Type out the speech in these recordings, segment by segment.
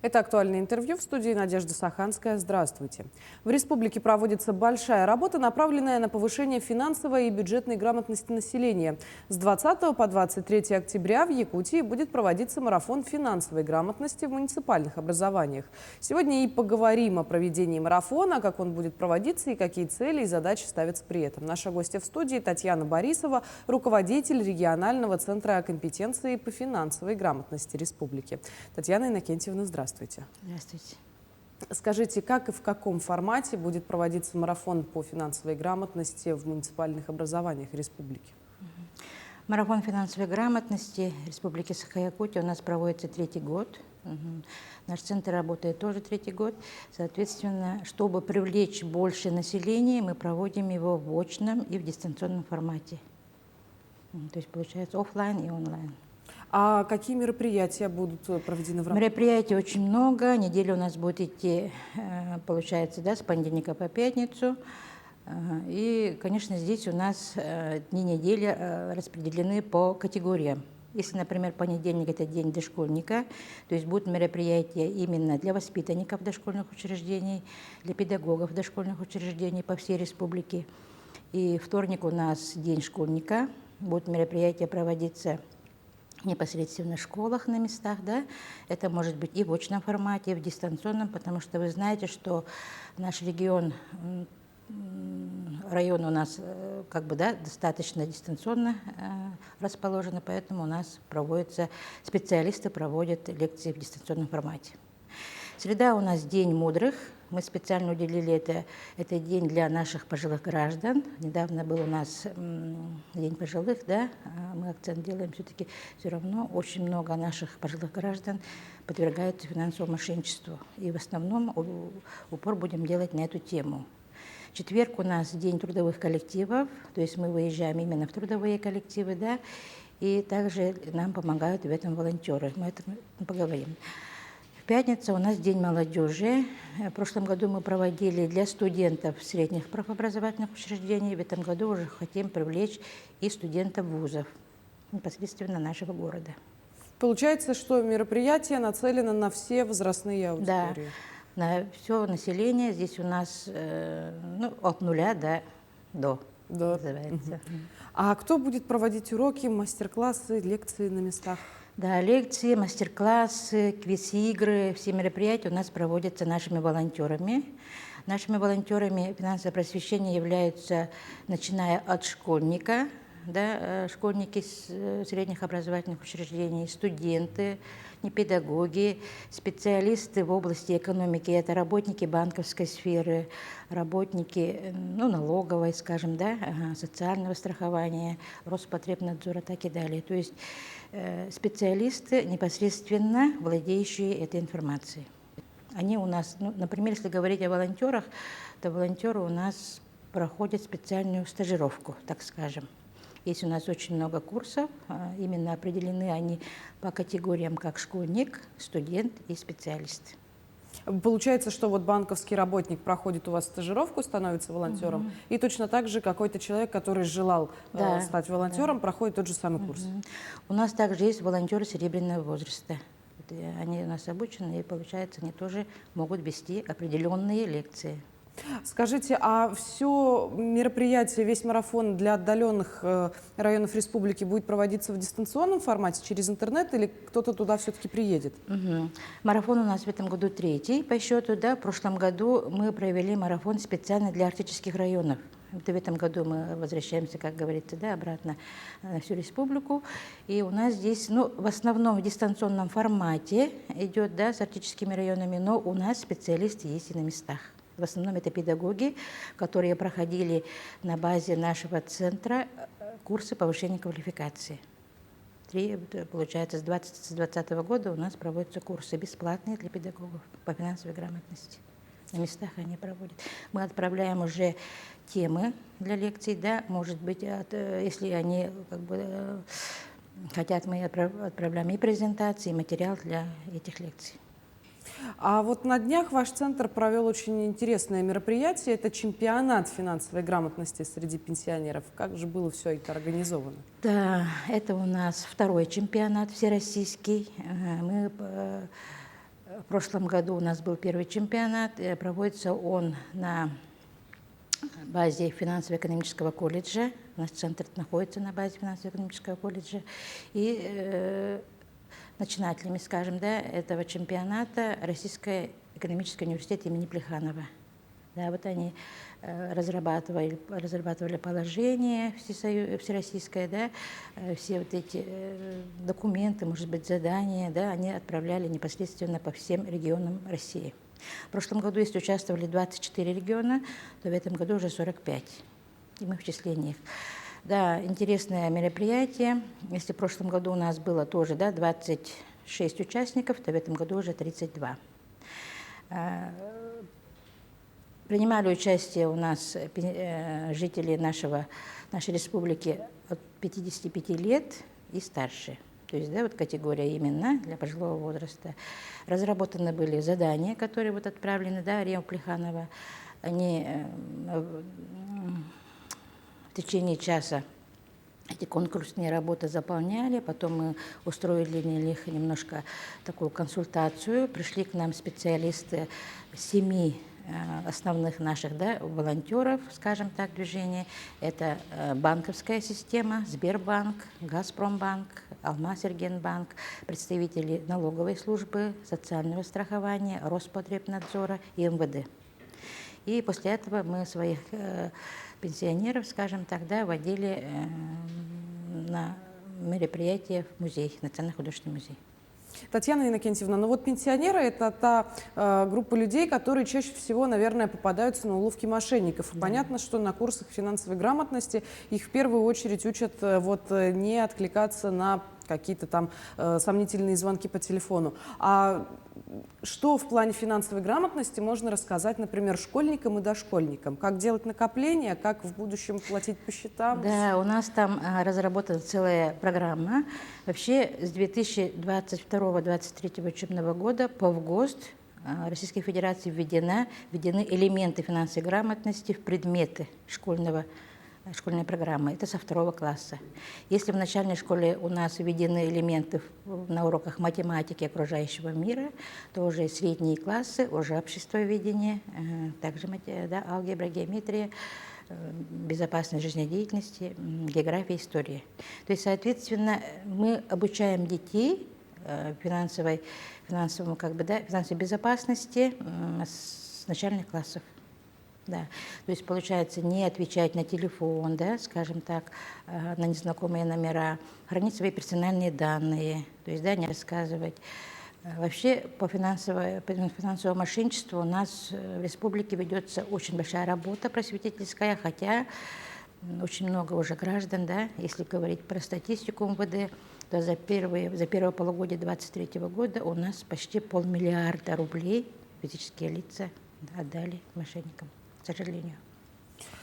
Это актуальное интервью в студии Надежда Саханская. Здравствуйте. В республике проводится большая работа, направленная на повышение финансовой и бюджетной грамотности населения. С 20 по 23 октября в Якутии будет проводиться марафон финансовой грамотности в муниципальных образованиях. Сегодня и поговорим о проведении марафона, как он будет проводиться и какие цели и задачи ставятся при этом. Наша гостья в студии Татьяна Борисова, руководитель регионального центра компетенции по финансовой грамотности республики. Татьяна Иннокентьевна, здравствуйте. Здравствуйте. Скажите, как и в каком формате будет проводиться марафон по финансовой грамотности в муниципальных образованиях республики? Марафон финансовой грамотности Республики Саха-Якутия у нас проводится третий год. Наш центр работает тоже третий год. Соответственно, чтобы привлечь больше населения, мы проводим его в очном и в дистанционном формате. То есть получается офлайн и онлайн. А какие мероприятия будут проведены в рамках? Мероприятий очень много. Неделя у нас будет идти, получается, да, с понедельника по пятницу. И, конечно, здесь у нас дни недели распределены по категориям. Если, например, понедельник – это день дошкольника, то есть будут мероприятия именно для воспитанников дошкольных учреждений, для педагогов дошкольных учреждений по всей республике. И вторник у нас день школьника. Будут мероприятия проводиться непосредственно в школах на местах, да, это может быть и в очном формате, и в дистанционном, потому что вы знаете, что наш регион, район у нас как бы, да, достаточно дистанционно расположены, поэтому у нас специалисты проводят лекции в дистанционном формате. Среда у нас День мудрых. Мы специально уделили этот день для наших пожилых граждан. Недавно был у нас День пожилых, да. Мы акцент делаем все-таки, все равно очень много наших пожилых граждан подвергаются финансовому мошенничеству. И в основном упор будем делать на эту тему. В четверг у нас День трудовых коллективов, то есть мы выезжаем именно в трудовые коллективы, да. И также нам помогают в этом волонтеры. Мы об этом поговорим. В пятницу у нас День молодежи. В прошлом году мы проводили для студентов средних профобразовательных учреждений. В этом году уже хотим привлечь и студентов вузов, непосредственно нашего города. Получается, что мероприятие нацелено на все возрастные аудитории? Да, на все население. Здесь у нас от нуля до называется. А кто будет проводить уроки, мастер-классы, лекции на местах? Да, лекции, мастер-классы, квиз-игры, все мероприятия у нас проводятся нашими волонтерами. Нашими волонтерами финансовое просвещение являются, начиная от школьника, да, школьники средних образовательных учреждений, студенты, не педагоги, специалисты в области экономики, это работники банковской сферы, работники налоговой, скажем, да, социального страхования, Роспотребнадзора, так и далее. То есть специалисты, непосредственно владеющие этой информацией. Они у нас, например, если говорить о волонтерах, то волонтеры у нас проходят специальную стажировку, так скажем. Есть у нас очень много курсов, именно определены они по категориям как школьник, студент и специалист. Получается, что вот банковский работник проходит у вас стажировку, становится волонтером, и точно так же какой-то человек, который желал стать волонтером, проходит тот же самый курс. У нас также есть волонтеры серебряного возраста. Они у нас обучены, и, получается, они тоже могут вести определенные лекции. Скажите, а все мероприятие, весь марафон для отдаленных районов республики будет проводиться в дистанционном формате, через интернет, или кто-то туда все-таки приедет? Марафон у нас в этом году третий по счету. Да? В прошлом году мы провели марафон специально для арктических районов. В этом году мы возвращаемся, как говорится, да, обратно на всю республику. И у нас здесь, в основном в дистанционном формате идет, да, с арктическими районами, но у нас специалисты есть и на местах. В основном это педагоги, которые проходили на базе нашего центра курсы повышения квалификации. Получается, с 2020 года у нас проводятся курсы бесплатные для педагогов по финансовой грамотности. На местах они проводят. Мы отправляем уже темы для лекций, да, может быть, если они хотят, мы отправляем и презентации, и материал для этих лекций. А вот на днях ваш центр провел очень интересное мероприятие. Это чемпионат финансовой грамотности среди пенсионеров. Как же было все это организовано? Да, это у нас второй чемпионат всероссийский. Мы В прошлом году у нас был первый чемпионат. Проводится он на базе финансово-экономического колледжа. Наш центр находится на базе финансово-экономического колледжа. И начинателями, скажем, да, этого чемпионата Российский экономический университет имени Плеханова. Да, вот они разрабатывали положение всероссийское, да, все вот эти документы, может быть, задания, да, они отправляли непосредственно по всем регионам России. В прошлом году, если участвовали 24 региона, то в этом году уже 45, и мы в числе них. Да, интересное мероприятие. Если в прошлом году у нас было тоже, да, 26 участников, то в этом году уже 32. Принимали участие у нас жители нашей республики от 55 лет и старше. То есть, да, вот категория именно для пожилого возраста. Разработаны были задания, которые вот отправлены, да, Рио Плеханова. Они в течение часа эти конкурсные работы заполняли, потом мы устроили для них немножко такую консультацию. Пришли к нам специалисты 7 основных наших, да, волонтеров, скажем так, движения. Это банковская система, Сбербанк, Газпромбанк, Алмаз-Эргенбанк, представители налоговой службы, социального страхования, Роспотребнадзора и МВД. И после этого мы своих пенсионеров, скажем так, да, водили на мероприятие в музей, Национальный художественный музей. Татьяна Иннокентьевна, ну вот пенсионеры – это та группа людей, которые чаще всего, наверное, попадаются на уловки мошенников. И понятно, что на курсах финансовой грамотности их в первую очередь учат вот не откликаться на какие-то там сомнительные звонки по телефону. А что в плане финансовой грамотности можно рассказать, например, школьникам и дошкольникам? Как делать накопления, как в будущем платить по счетам? Да, у нас там разработана целая программа. Вообще с 2022-2023 учебного года по ВГОСТ Российской Федерации введены элементы финансовой грамотности в предметы школьной программы. Это со 2 класса. Если в начальной школе у нас введены элементы на уроках математики окружающего мира, то уже средние классы, уже обществоведение, также да, алгебра, геометрия, безопасность жизнедеятельности, география, история. То есть, соответственно, мы обучаем детей финансовой безопасности с начальных классов. Да. То есть, получается, не отвечать на телефон, да, скажем так, на незнакомые номера, хранить свои персональные данные, то есть, да, не рассказывать. Вообще по финансовому мошенничеству у нас в республике ведется очень большая работа просветительская, хотя очень много уже граждан, да, если говорить про статистику МВД, то за первое полугодие 2023 года у нас почти 500 миллиарда рублей физические лица отдали мошенникам, к сожалению.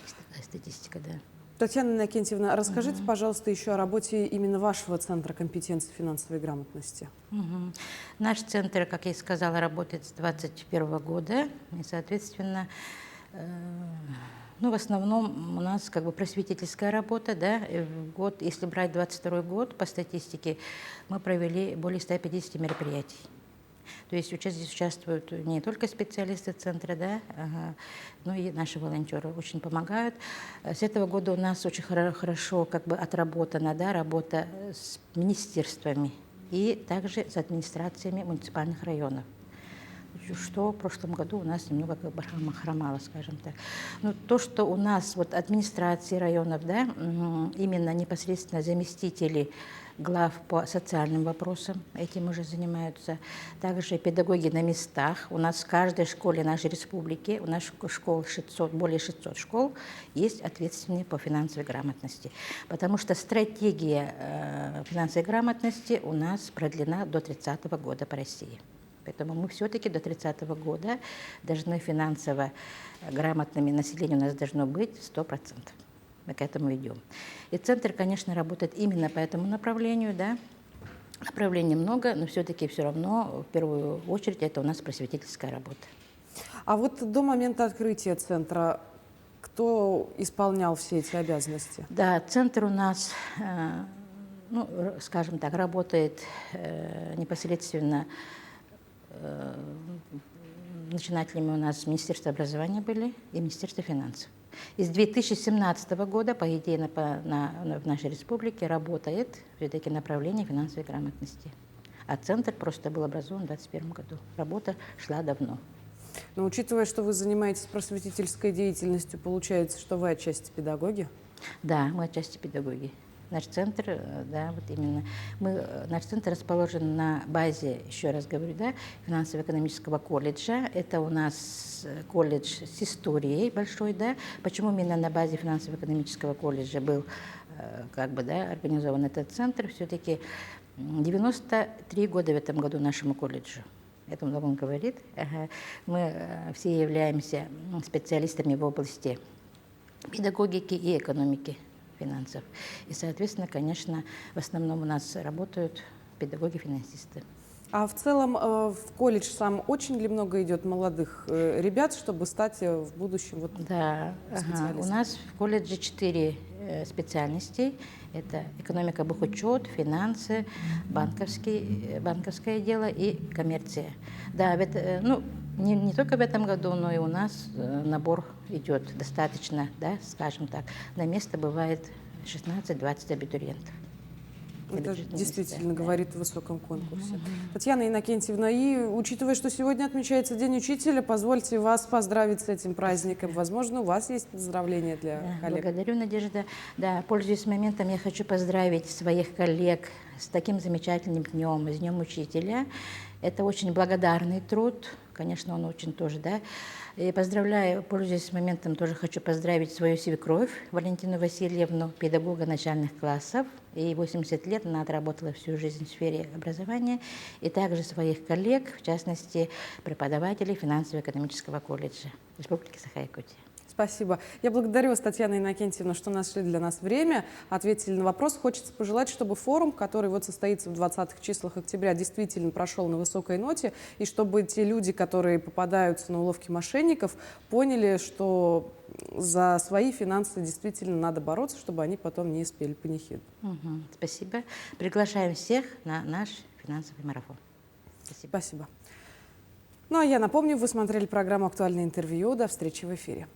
Есть такая статистика, да. Татьяна Иннокентьевна, расскажите, пожалуйста, еще о работе именно вашего Центра компетенции финансовой грамотности. Наш центр, как я и сказала, работает с 2021 года. И, соответственно, в основном у нас как бы просветительская работа. Да? В год, если брать 2022 год, по статистике, мы провели более 150 мероприятий. То есть здесь участвуют не только специалисты центра, да, но и наши волонтеры очень помогают. С этого года у нас очень хорошо как бы отработана, да, работа с министерствами и также с администрациями муниципальных районов, что в прошлом году у нас немного как бы хромало, скажем так. Но то, что у нас вот администрации районов, да, именно непосредственно заместители глав по социальным вопросам этим уже занимаются. Также педагоги на местах. У нас в каждой школе нашей республики, у нас школ 600, более 600 школ, есть ответственные по финансовой грамотности. Потому что стратегия финансовой грамотности у нас продлена до 30 года по России. Поэтому мы все-таки до 30 года должны финансово грамотными, население у нас должно быть 100%. Мы к этому идем. И центр, конечно, работает именно по этому направлению, да. Направлений много, но все-таки все равно, в первую очередь, это у нас просветительская работа. А вот до момента открытия центра кто исполнял все эти обязанности? Да, центр у нас, скажем так, работает непосредственно начинателями у нас Министерство образования были и Министерство финансов. И с 2017 года, по идее, в нашей республике работает все-таки направление финансовой грамотности. А центр просто был образован в 2021 году. Работа шла давно. Но учитывая, что вы занимаетесь просветительской деятельностью, получается, что вы отчасти педагоги? Да, мы отчасти педагоги. Наш центр, да, вот именно. Наш центр расположен на базе, еще раз говорю, да, финансово-экономического колледжа. Это у нас колледж с историей большой, да. Почему именно на базе финансово-экономического колледжа был, как бы, да, организован этот центр? Все-таки 93 года в этом году нашему колледжу. Это много он говорит. Мы все являемся специалистами в области педагогики и экономики финансов. И, соответственно, конечно, в основном у нас работают педагоги-финансисты. А в целом в колледж сам очень ли много идет молодых ребят, чтобы стать в будущем вот Да, специалистом? у нас в колледже 4 специальностей. Это экономика, бухучет, финансы, банковское дело и коммерция. Да, не только в этом году, но и у нас набор идет достаточно, да, скажем так. На место бывает 16-20 абитуриентов. Это действительно да. говорит о высоком конкурсе. Татьяна Иннокентьевна, и учитывая, что сегодня отмечается День учителя, позвольте вас поздравить с этим праздником. Возможно, у вас есть поздравления для коллег. Благодарю, Надежда. Да, пользуясь моментом, я хочу поздравить своих коллег с таким замечательным днем, с Днем учителя. Это очень благодарный труд, конечно, он очень тоже, да. И поздравляю, пользуясь моментом, тоже хочу поздравить свою свекровь Валентину Васильевну, педагога начальных классов. Ей 80 лет, она отработала всю жизнь в сфере образования. И также своих коллег, в частности, преподавателей финансово-экономического колледжа Республики Саха-Якутия. Спасибо. Я благодарю вас, Татьяна Иннокентьевна, что нашли для нас время, ответили на вопрос. Хочется пожелать, чтобы форум, который вот состоится в 20-х числах октября, действительно прошел на высокой ноте, и чтобы те люди, которые попадаются на уловки мошенников, поняли, что за свои финансы действительно надо бороться, чтобы они потом не спели панихиду. Спасибо. Приглашаем всех на наш финансовый марафон. Спасибо. Ну а я напомню, вы смотрели программу «Актуальное интервью». До встречи в эфире.